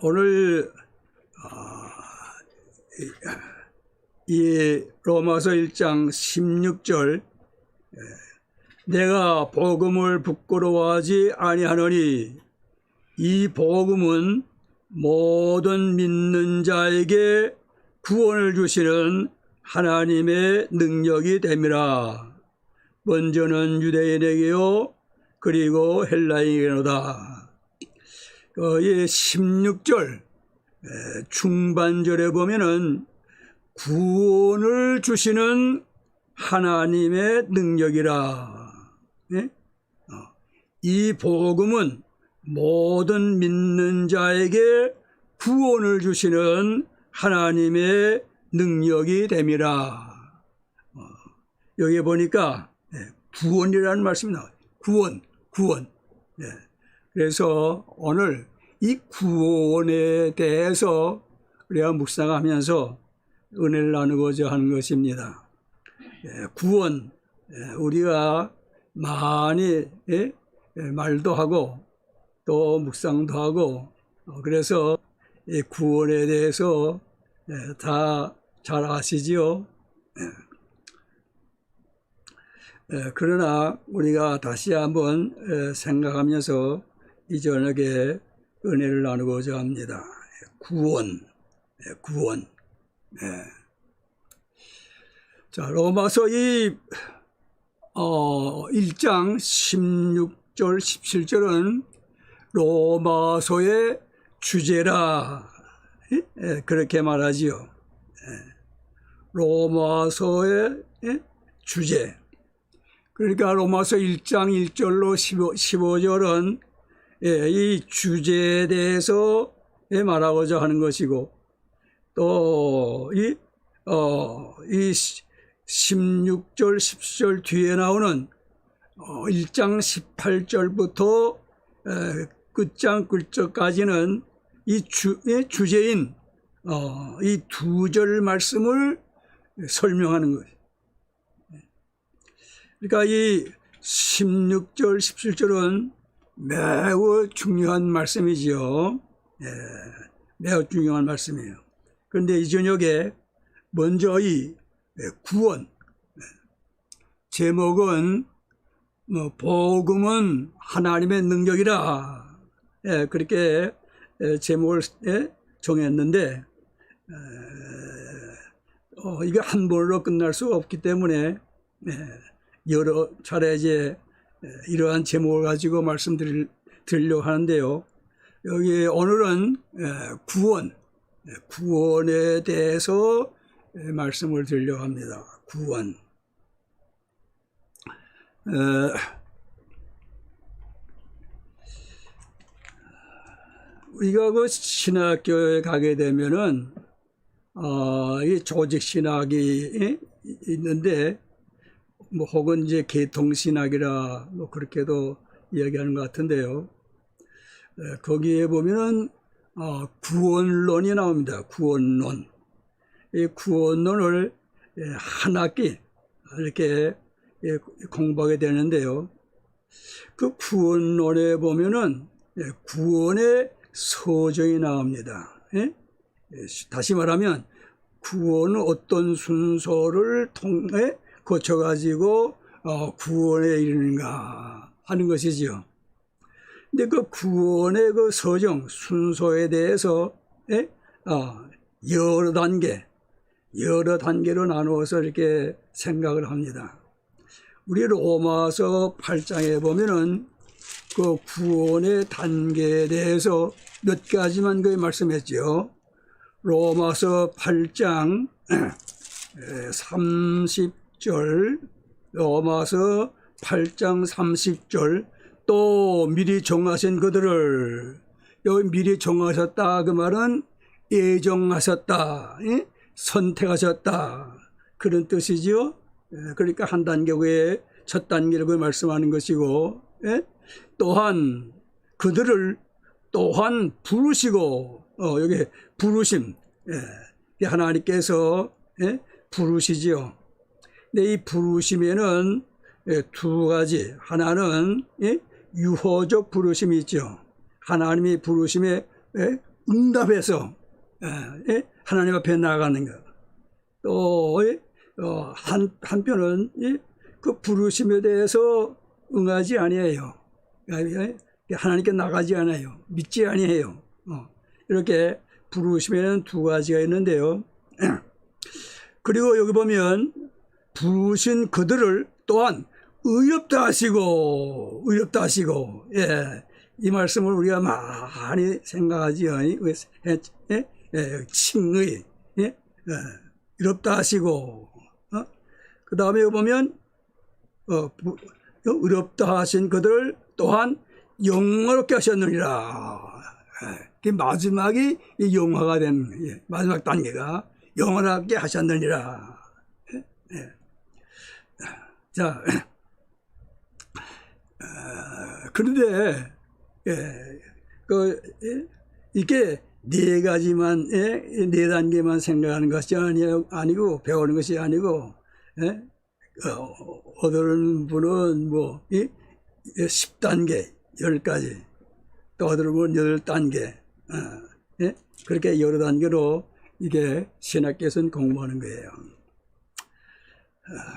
오늘 이 로마서 1장 16절 내가 복음을 부끄러워하지 아니하노니 이 복음은 모든 믿는 자에게 구원을 주시는 하나님의 능력이 됨이라. 먼저는 유대인에게요 그리고 헬라인에게로다. 이 16절 중반절에 보면은 구원을 주시는 하나님의 능력이라. 이 복음은 모든 믿는 자에게 구원을 주시는 하나님의 능력이 됨이라. 여기 보니까 구원이라는 말씀이 나와요. 구원. 그래서 오늘 이 구원에 대해서 우리가 묵상하면서 은혜를 나누고자 하는 것입니다. 구원, 우리가 많이 말도 하고 또 묵상도 하고 그래서 이 구원에 대해서 다 잘 아시지요. 그러나 우리가 다시 한번 생각하면서 이 저녁에 은혜를 나누고자 합니다. 구원. 자, 로마서 이 1장 16절 17절은 로마서의 주제라 그렇게 말하지요. 로마서의 주제. 그러니까 로마서 1장 1절로 15절은 이 주제에 대해서 말하고자 하는 것이고 또 이 16절 17절 뒤에 나오는 1장 18절부터 끝장 끝절까지는 이 주제인 이 두 절 말씀을 설명하는 거예요. 그러니까 이 16절 17절은 매우 중요한 말씀이지요. 매우 중요한 말씀이에요. 그런데 이 저녁에 먼저 이 구원 제목은 복음은 하나님의 능력이라 그렇게 제목을 정했는데 이게 한 번으로 끝날 수가 없기 때문에 여러 차례 이제 이러한 제목을 가지고 말씀드리려고 하는데요. 여기 오늘은 구원에 대해서 말씀을 드리려고 합니다. 구원. 우리가 그 신학교에 가게 되면은 이 조직 신학이 있는데 뭐 혹은 이제 계통신학이라 뭐 그렇게도 이야기하는 것 같은데요. 거기에 보면은 구원론이 나옵니다. 구원론. 이 구원론을 한 학기 이렇게 공부하게 되는데요. 그 구원론에 보면은 구원의 서정이 나옵니다. 다시 말하면 구원은 어떤 순서를 통해 거쳐가지고 구원에 이르는가 하는 것이지요. 근데 그 구원의 그 서정, 순서에 대해서 여러 단계로 나누어서 이렇게 생각을 합니다. 우리 로마서 8장에 보면은 그 구원의 단계에 대해서 몇 가지만 그 말씀했죠. 로마서 8장 30절, 로마서 8장 30절, 또 미리 정하신 그들을, 여기 미리 정하셨다 그 말은 예정하셨다, 선택하셨다 그런 뜻이지요. 그러니까 한 단계 후에 첫 단계를 말씀하는 것이고, 또한 그들을 또한 부르시고, 여기 부르심, 하나님께서 부르시지요. 근데 이 부르심에는 두 가지, 하나는 유호적 부르심이 있죠. 하나님이 부르심에 응답해서 하나님 앞에 나아가는 것. 또 한편은 그 부르심에 대해서 응하지 아니해요. 하나님께 나가지 않아요. 믿지 아니해요. 이렇게 부르심에는 두 가지가 있는데요. 그리고 여기 보면 부르신 그들을 또한 의롭다 하시고 이 말씀을 우리가 많이 생각하지요. 칭의 의롭다 하시고 그 다음에 보면 의롭다 하신 그들을 또한 영화롭게 하셨느니라. 마지막이 영화가 된 마지막 단계가 영원하게 하셨느니라. 자, 그런데 이게 네 가지만 네 단계만 생각하는 것이 아니고 배우는 것이 아니고 어떤 분은 뭐 10단계 10가지 또 어떤 분은 8단계 그렇게 여러 단계로 이게 신학교에서는 공부하는 거예요.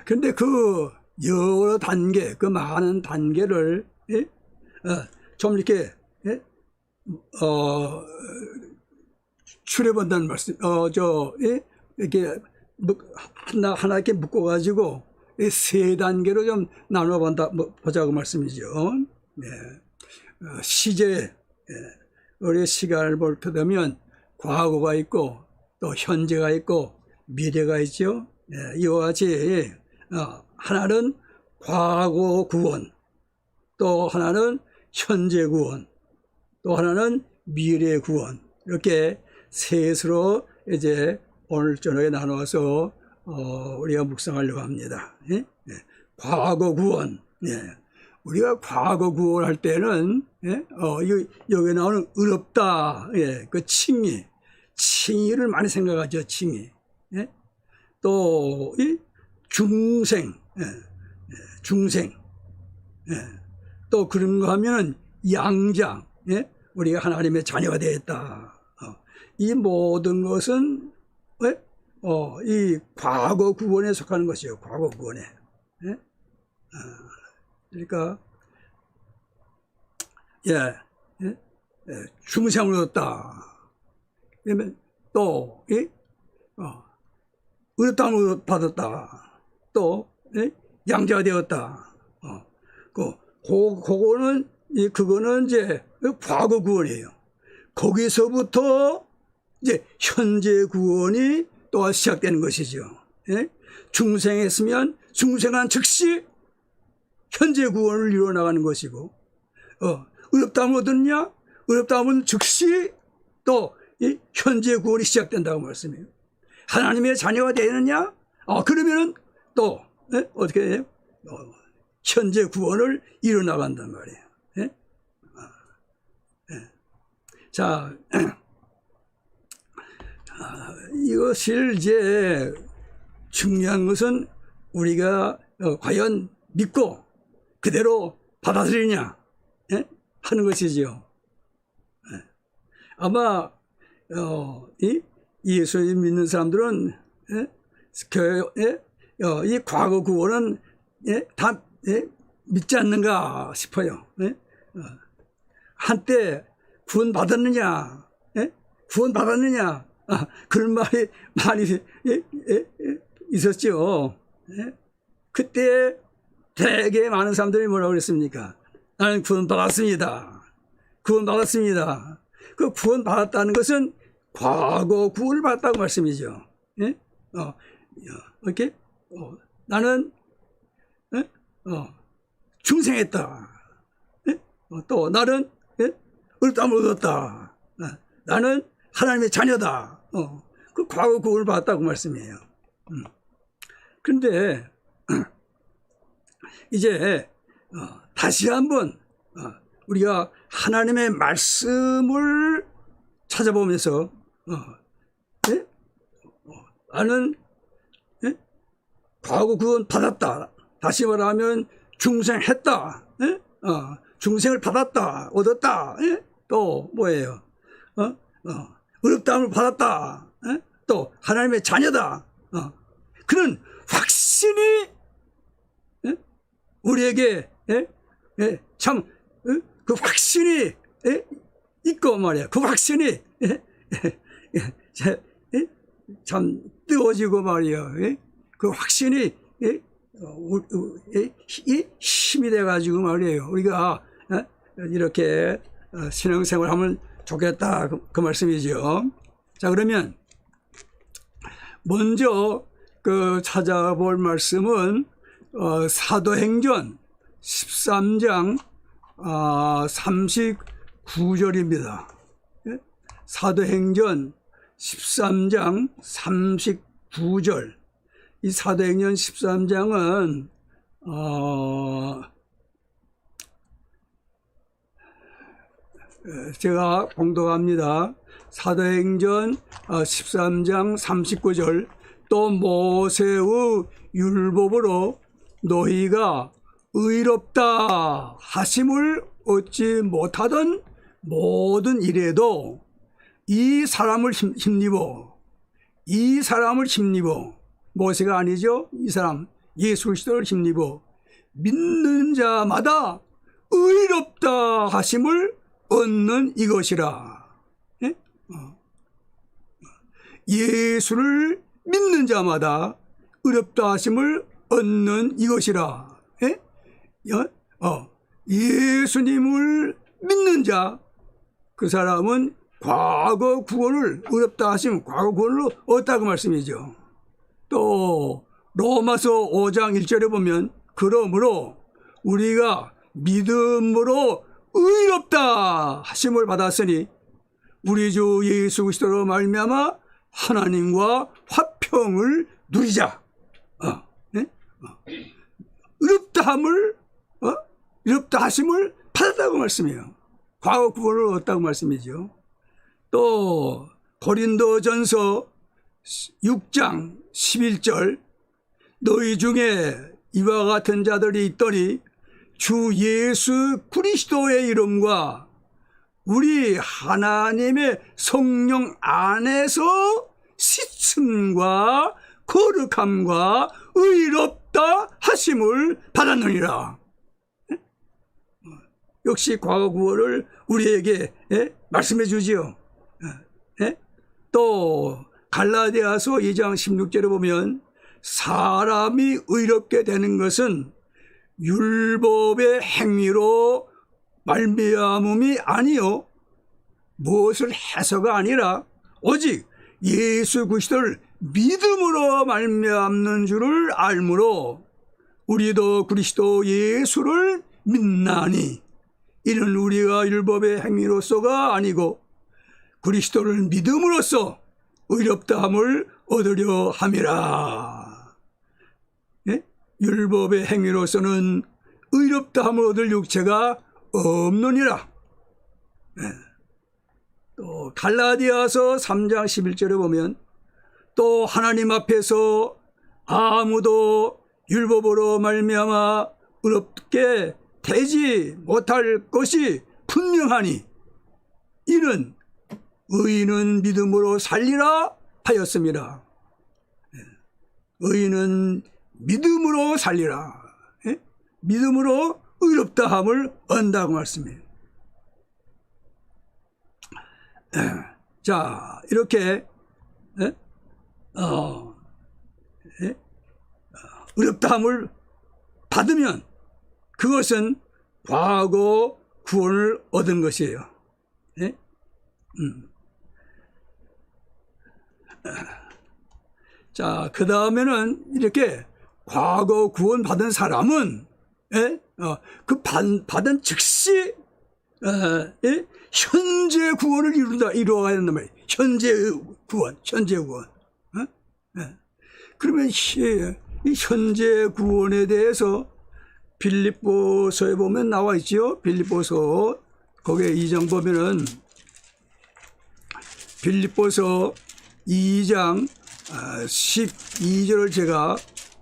근데 그 여러 단계, 그 많은 단계를 좀 이렇게 추려본다는 말씀, 이렇게 하나 이렇게 묶어가지고 세 단계로 좀 나눠보자고 말씀이죠. 시제, 우리 시간을 볼 때 되면 과거가 있고 또 현재가 있고 미래가 있죠. 이와 같이 하나는 과거 구원, 또 하나는 현재 구원, 또 하나는 미래 구원, 이렇게 셋으로 이제 오늘 저녁에 나눠서 우리가 묵상하려고 합니다. 과거 구원. 우리가 과거 구원할 때는 여기 나오는 의롭다, 그 칭의를 많이 생각하죠. 칭의. 또 중생, 또 그런 거 하면은 양장, 우리가 하나님의 자녀가 되었다. 이 모든 것은 이 과거 구원에 속하는 것이에요. 과거 구원에. 그러니까 중생을 얻었다. 그러면 또 의롭다함을 받았다. 또 양자가 되었다. 그거는 이제 과거 구원이에요. 거기서부터 이제 현재 구원이 또 시작되는 것이죠. 중생했으면 중생한 즉시 현재 구원을 이루어나가는 것이고, 의롭다함을 얻었냐? 의롭다함은 즉시 또 이 현재 구원이 시작된다고 말씀해요. 하나님의 자녀가 되느냐? 그러면은 또 어떻게 해요? 현재 구원을 이루어나간단 말이에요. 자, 이것을 이제 중요한 것은 우리가 과연 믿고 그대로 받아들이냐 하는 것이지요. 아마 예수님 믿는 사람들은 이 과거 구원은 다 믿지 않는가 싶어요. 한때 구원 받았느냐, 구원 받았느냐, 그런 말이 많이 있었죠. 그때 되게 많은 사람들이 뭐라고 그랬습니까? 나는 구원 받았습니다. 구원 받았습니다. 그 구원 받았다는 것은 과거 구원을 받았다고 말씀이죠. 이렇게 나는 중생했다. 또 나는 의롭다함을 얻었다. 나는 하나님의 자녀다. 그 과거 구원을 받았다고 말씀이에요. 그런데 이제 다시 한번 우리가 하나님의 말씀을 찾아보면서 나는 과거 구원 받았다. 다시 말하면 중생했다. 중생을 받았다. 얻었다. 또 뭐예요? 의롭다함을 받았다. 또 하나님의 자녀다. 그런 확신이 우리에게 참 그 확신이 있고 말이야. 그 확신이 참 뜨거워지고 말이야. 그 확신이 힘이 돼가지고 말이에요. 우리가 이렇게 신앙생활 하면 좋겠다. 그 말씀이죠. 자, 그러면 먼저 그 찾아볼 말씀은 사도행전 13장 39절입니다. 사도행전 13장 39절. 이 사도행전 13장은 제가 봉독합니다. 사도행전 13장 39절. 또 모세의 율법으로 너희가 의롭다 하심을 얻지 못하던 모든 일에도 이 사람을 힘입어 모세가 아니죠. 이 사람 예수 그리스도를 힘입어 믿는 자마다 의롭다 하심을 얻는 이것이라. 예수를 믿는 자마다 의롭다 하심을 얻는 이것이라. 예수님을 믿는 자, 그 사람은 과거 구원을 의롭다 하시면 과거 구원을 얻다고 말씀이죠. 또 로마서 5장 1절에 보면 그러므로 우리가 믿음으로 의롭다 하심을 받았으니 우리 주 예수 그리스도로 말미암아 하나님과 화평을 누리자. 의롭다 하심을 받았다고 말씀해요. 과거 구원을 얻었다고 말씀이죠. 또 고린도전서 6장 11절 너희 중에 이와 같은 자들이 있더니 주 예수 그리스도의 이름과 우리 하나님의 성령 안에서 씻음과 거룩함과 의롭다 하심을 받았느니라. 역시 과거 구원을 우리에게 말씀해 주지요. 또 갈라디아서 2장 16절에 보면 사람이 의롭게 되는 것은 율법의 행위로 말미암음이 아니요 무엇을 해서가 아니라 오직 예수 그리스도를 믿음으로 말미암는 줄을 알므로 우리도 그리스도 예수를 믿나니 이는 우리가 율법의 행위로서가 아니고 그리스도를 믿음으로써 의롭다함을 얻으려 함이라. 율법의 행위로서는 의롭다함을 얻을 육체가 없느니라. 또 갈라디아서 3장 11절에 보면 또 하나님 앞에서 아무도 율법으로 말미암아 의롭게 되지 못할 것이 분명하니 이는 의인은 믿음으로 살리라 하였습니다. 의인은 믿음으로 살리라. 믿음으로 의롭다함을 얻는다고 말씀해요. 자, 이렇게 의롭다함을 받으면 그것은 과거 구원을 얻은 것이에요. 자, 그 다음에는 이렇게 과거 구원 받은 사람은 그 받은 즉시 현재 구원을 이루어가야 된단 말이에요. 현재 구원. 그러면 이 현재 구원에 대해서 빌립보서에 보면 나와 있죠. 빌립보서 거기에 2장 보면은 빌립보서 2장 12절을 제가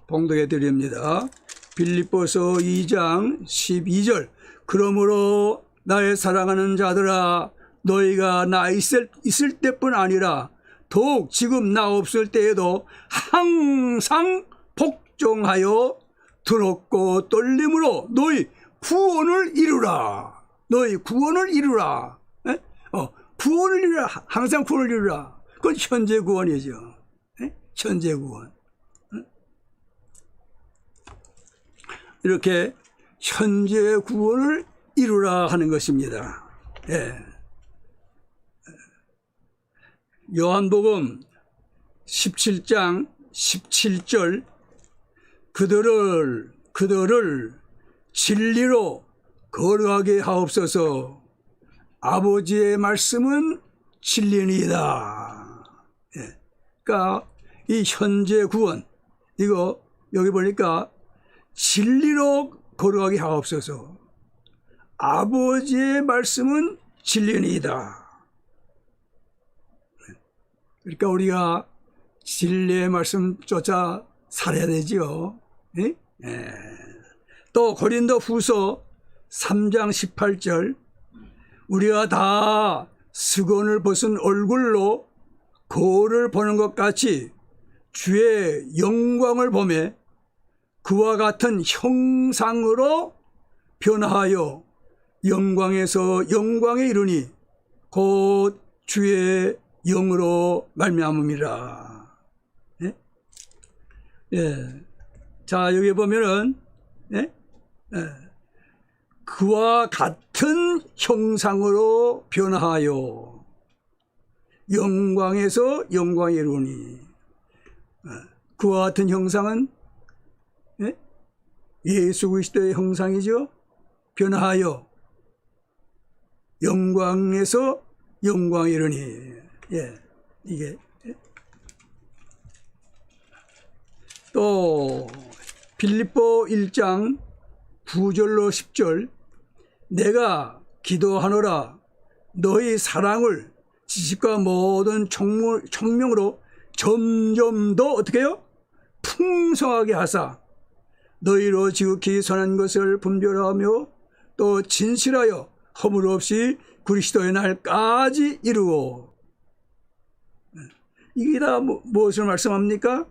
봉독해 드립니다. 빌립보서 2장 12절 그러므로 나의 사랑하는 자들아 너희가 나 있을 때뿐 아니라 더욱 지금 나 없을 때에도 항상 복종하여 두렵고 떨림으로 너희 구원을 이루라. 너희 구원을 이루라. 구원을 이루라. 항상 구원을 이루라. 그건 현재 구원이죠. 현재 구원. 이렇게 현재 구원을 이루라 하는 것입니다. 요한복음 17장 17절 그들을 진리로 거룩하게 하옵소서. 아버지의 말씀은 진리니이다. 그러니까 이 현재 구원, 이거 여기 보니까 진리로 거룩하게 하옵소서. 아버지의 말씀은 진리니이다. 그러니까 우리가 진리의 말씀 쫓아 살아야 되죠. 또 고린도 후서 3장 18절 우리가 다 수건을 벗은 얼굴로 거울을 보는 것 같이 주의 영광을 보며 그와 같은 형상으로 변화하여 영광에서 영광에 이르니 곧 주의 영으로 말미암음이라. 자, 여기 보면은 그와 같은 형상으로 변화하여 영광에서 영광에 이르니. 그와 같은 형상은 예수 그리스도의 형상이죠. 변화하여 영광에서 영광에 이르니. 이게 또 빌립보 1장 9절로 10절 내가 기도하노라 너희 사랑을 지식과 모든 총명으로 점점 더 어떻게 해요? 풍성하게 하사 너희로 지극히 선한 것을 분별하며 또 진실하여 허물 없이 그리스도의 날까지 이루어. 이게 다 무엇을 말씀합니까?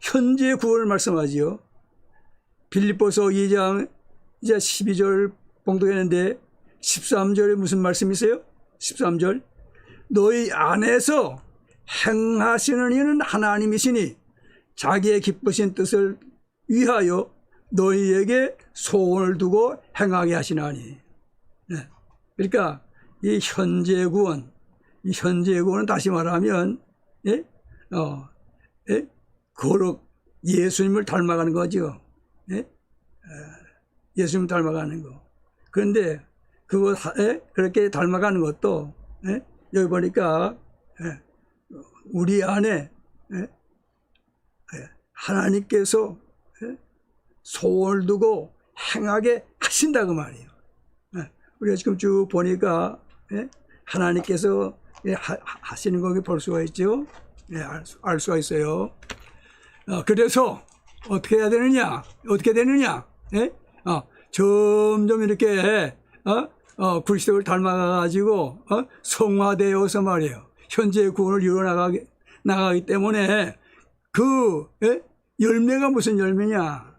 현재 구원을 말씀하지요. 빌립보서 2장 이제 12절 봉독했는데 13절에 무슨 말씀이 있어요? 13절 너희 안에서 행하시는 이는 하나님이시니 자기의 기쁘신 뜻을 위하여 너희에게 소원을 두고 행하게 하시나니. 그러니까 이 현재 구원은 다시 말하면 거룩 예수님을 닮아가는 거죠. 예수님 닮아가는 거. 그런데 그거 그렇게 닮아가는 것도 여기 보니까 우리 안에 하나님께서 소원을 두고 행하게 하신다고 말이에요. 우리가 지금 쭉 보니까 하나님께서 하시는 거 볼 수가 있죠. 알 수가 있어요. 그래서 어떻게 해야 되느냐? 어떻게 되느냐? 점점 이렇게 그리스도를 닮아가지고 성화되어서 말이에요. 현재 구원을 이루어 나가기 때문에 그 열매가 무슨 열매냐?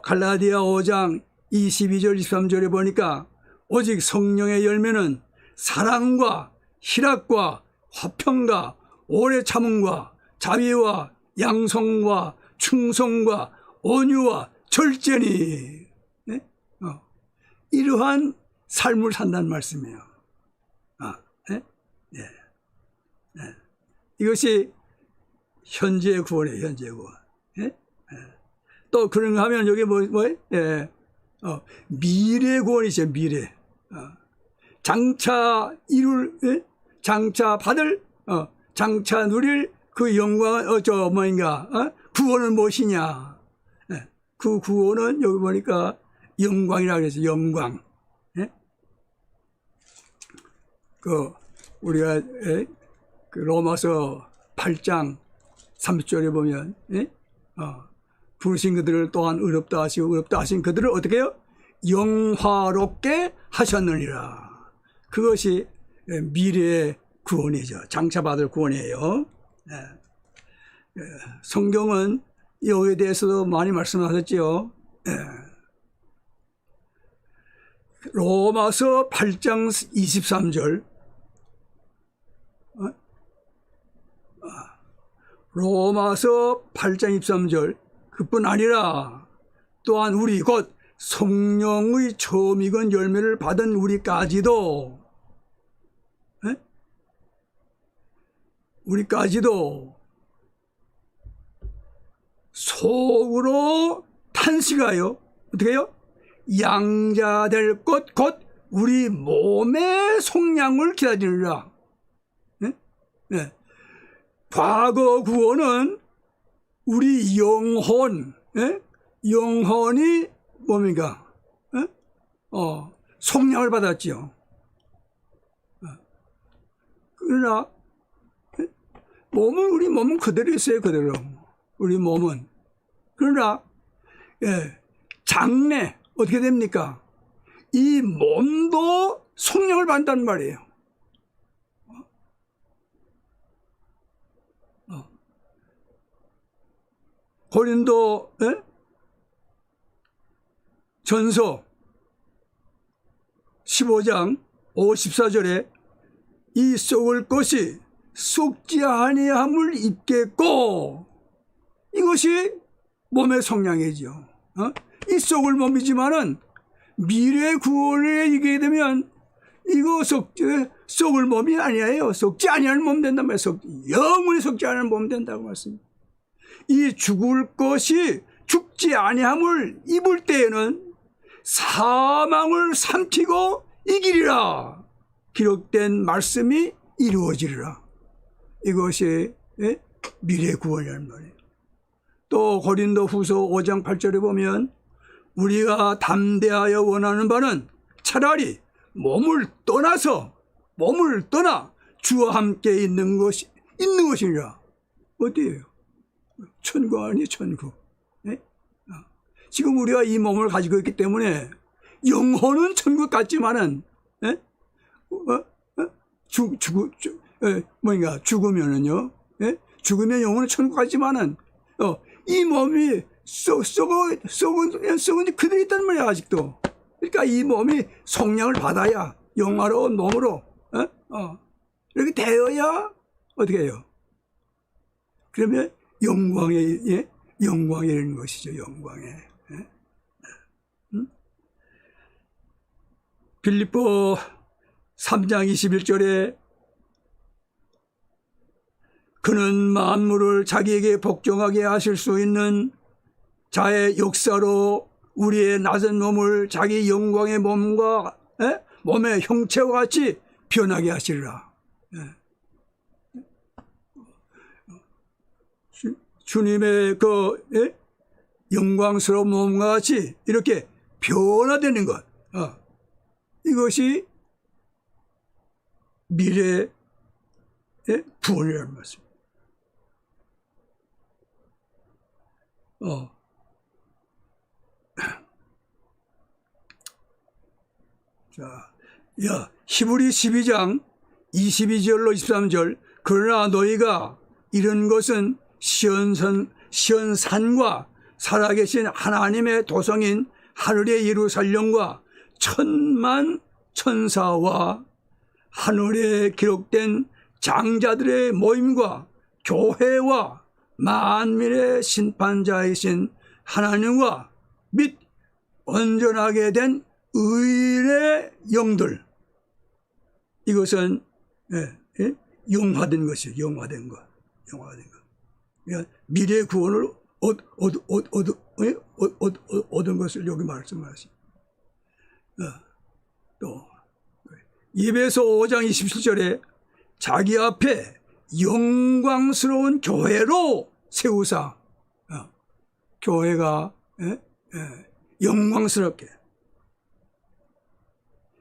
갈라디아 5장 22절 23절에 보니까 오직 성령의 열매는 사랑과 희락과 화평과 오래 참음과 자비와 양성과 충성과 온유와 절제니. 이러한 삶을 산다는 말씀이에요. 이것이 현재 구원이에요. 현재 구원. 또 그런가 하면 여기 미래 구원이죠. 미래. 장차 받을, 장차 누릴 그 영광, 구원은 무엇이냐. 그 구원은 여기 보니까 영광이라고 그랬어요. 영광. 우리가 그 로마서 8장 30절에 보면 부르신 그들을 또한 의롭다 하시고 의롭다 하신 그들을 어떻게 해요? 영화롭게 하셨느니라. 그것이 미래의 구원이죠. 장차 받을 구원이에요. 성경은 여기에 대해서도 많이 말씀하셨지요. 로마서 8장 23절, 로마서 8장 23절, 그뿐 아니라 또한 우리 곧 성령의 처음 익은 열매를 받은 우리까지도 속으로 탄식하여 어떻게 해요? 양자될 것 곧 우리 몸의 속량을 기다리느라. 과거 구원은 우리 영혼이 뭡니까? 속량을 받았지요. 그러나 우리 몸은 그대로 있어요. 그대로 우리 몸은. 그러나 장래 어떻게 됩니까? 이 몸도 속량을 받는단 말이에요. 고린도 전서 15장 54절에 이 썩을 것이 썩지 아니함을 입겠고, 이것이 몸의 속량이죠. 이 썩을 몸이지만은 미래 구원에 이르게 되면 이거 썩을 몸이 아니에요. 썩지 아니하는 몸 된단 말이에요. 영원히 썩지 않은 몸 된다고 말씀입니다. 이 죽을 것이 죽지 아니함을 입을 때에는 사망을 삼키고 이기리라. 기록된 말씀이 이루어지리라. 이것이 미래 구원이라는 말이에요. 또 고린도 후서 5장 8절에 보면 우리가 담대하여 원하는 바는 차라리 몸을 떠나 주와 함께 있는 것이니라. 어디예요? 천국 아니 천국. 지금 우리가 이 몸을 가지고 있기 때문에 영혼은 천국 같지만은 죽으면은요. 죽으면 영혼은 천국 같지만은 이 몸이 썩은 그대로 있단 말이야 아직도. 그러니까 이 몸이 속량을 받아야 영화로운 몸으로 이렇게 되어야 어떻게 해요? 그러면 영광에 이르는 것이죠. 영광에. 빌립보 3장 21절에 그는 만물을 자기에게 복종하게 하실 수 있는 자의 역사로 우리의 낮은 몸을 자기 영광의 몸과 몸의 형체와 같이 변하게 하시리라. 주님의 그 영광스러운 몸과 같이 이렇게 변화되는 것, 이것이 미래의 구원이라는 말씀입니다. 히브리 12장 22절로 23절 그러나 너희가 이런 것은 시온산과 살아계신 하나님의 도성인 하늘의 예루살렘과 천만 천사와 하늘에 기록된 장자들의 모임과 교회와 만민의 심판자이신 하나님과 및 온전하게 된 의인의 영들, 이것은 영화된 것이에요. 영화된 것. 미래 구원을 얻은 것을 여기 말씀하십니다. 또 에베소 5장 27절에 자기 앞에 영광스러운 교회로 세우사, 교회가 영광스럽게.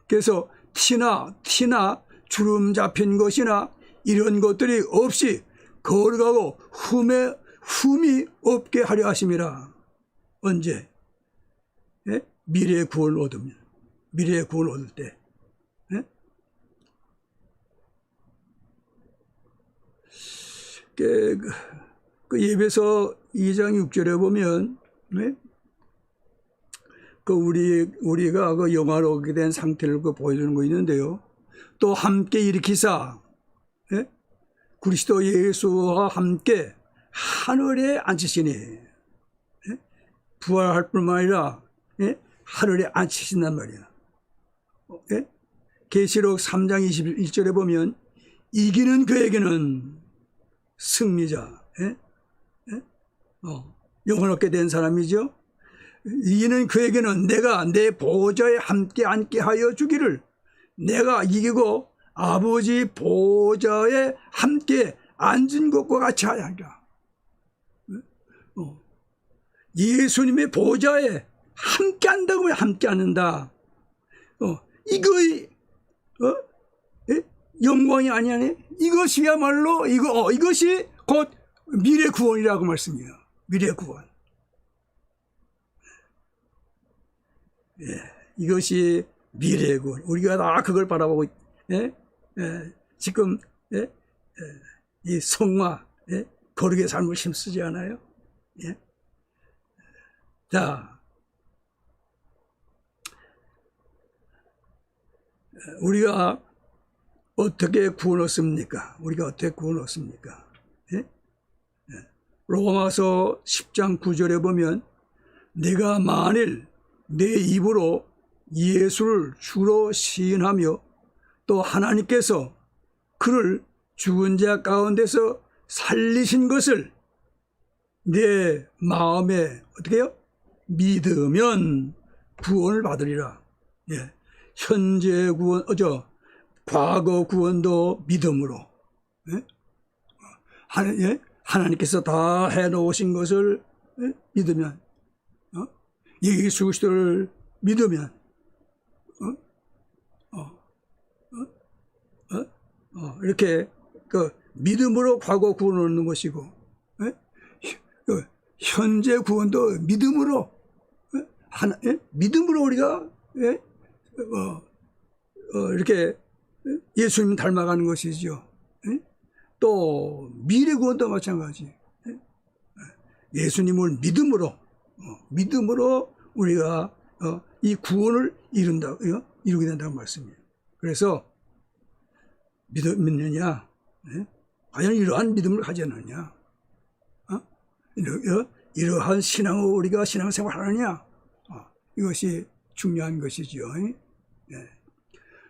그래서 티나 주름 잡힌 것이나 이런 것들이 없이 거룩하고 흠이 없게 하려 하심이라. 언제? 미래의 구원을 얻으면. 미래의 구원을 얻을 때. 예? 그 예배서 2장 6절에 보면, 네? 그 우리가 그 영화롭게 된 상태를 보여주는 거 있는데요. 또 함께 일으키사, 예? 그리스도 예수와 함께 하늘에 앉히시니, 예? 부활할 뿐만 아니라, 예? 하늘에 앉히신단 말이야. 예? 계시록 3장 21절에 보면 이기는 그에게는 승리자, 예? 예? 영원롭게 된 사람이죠. 이기는 그에게는 내가 내 보좌에 함께 앉게 하여 주기를, 내가 이기고 아버지 보좌에 함께 앉은 것과 같이 하리라. 예수님의 보좌에 함께 한다고 왜 함께 앉는다? 이거 영광이 아니하네. 이것이야말로 이것이 곧 미래 구원이라고 말씀이에요. 미래 구원. 예, 이것이 미래 구원. 우리가 다 그걸 바라보고 지금 이 성화 거룩의 삶을 힘쓰지 않아요? 예? 자, 우리가 어떻게 구원 얻습니까? 우리가 어떻게 구원 얻습니까? 예? 로마서 10장 9절에 보면 내가 만일 내 입으로 예수를 주로 시인하며 또 하나님께서 그를 죽은 자 가운데서 살리신 것을 내 마음에 어떻게 해요? 믿으면 구원을 받으리라. 예. 현재 구원, 과거 구원도 믿음으로. 예? 하나님께서 다 해놓으신 것을 믿으면, 예수 그리스도를 믿으면, 이렇게 그 믿음으로 과거 구원을 얻는 것이고, 현재 구원도 믿음으로, 믿음으로 우리가 이렇게 예수님 닮아가는 것이죠. 또 미래 구원도 마찬가지. 예수님을 믿음으로 우리가 이 구원을 이루게 된다는 말씀이에요. 그래서 믿느냐? 과연 이러한 믿음을 가졌느냐? 이러한 신앙으로 우리가 신앙생활 하느냐? 이것이 중요한 것이죠. 네.